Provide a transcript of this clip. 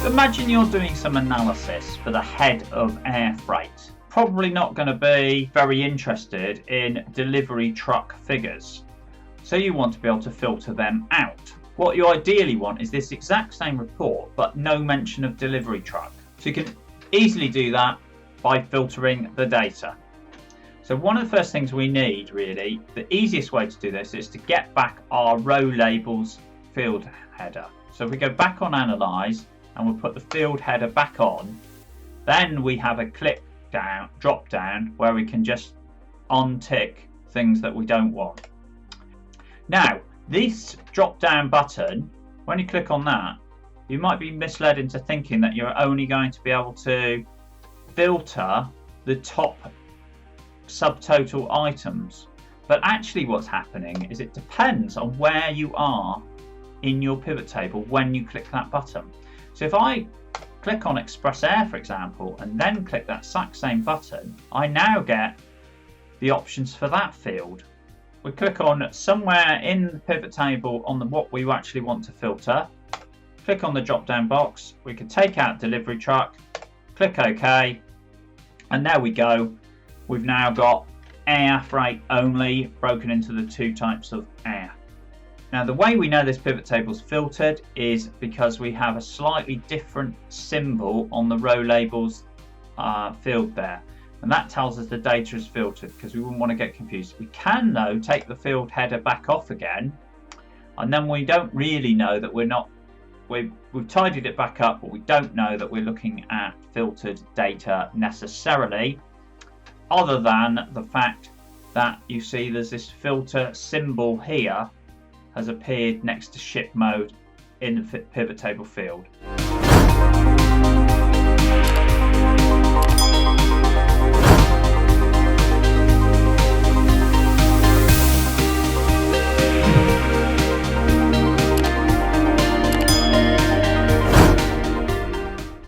So imagine you're doing some analysis for the head of air freight. Probably not going to be very interested in delivery truck figures. So you want to be able to filter them out. What you ideally want is this exact same report, but no mention of delivery truck. So you can easily do that by filtering the data. So one of the first things we need, really, the easiest way to do this is to get back our row labels field header. So if we go back on Analyze and we'll put the field header back on, then we have a drop down where we can just untick things that we don't want. Now, this drop down button, when you click on that, you might be misled into thinking that you're only going to be able to filter the top subtotal items. But actually what's happening is it depends on where you are in your pivot table when you click that button. So if I click on Express Air, for example, and then click that exact same button, I now get the options for that field. We click on somewhere in the pivot table on what we actually want to filter, click on the drop down box, we can take out delivery truck, click OK, and there we go. We've now got air freight only broken into the two types of air. Now the way we know this pivot table is filtered is because we have a slightly different symbol on the row labels field there. And that tells us the data is filtered because we wouldn't want to get confused. We can though take the field header back off again, and then we don't really know that we've tidied it back up, but we don't know that we're looking at filtered data necessarily, other than the fact that you see there's this filter symbol here has appeared next to ship mode in the pivot table field.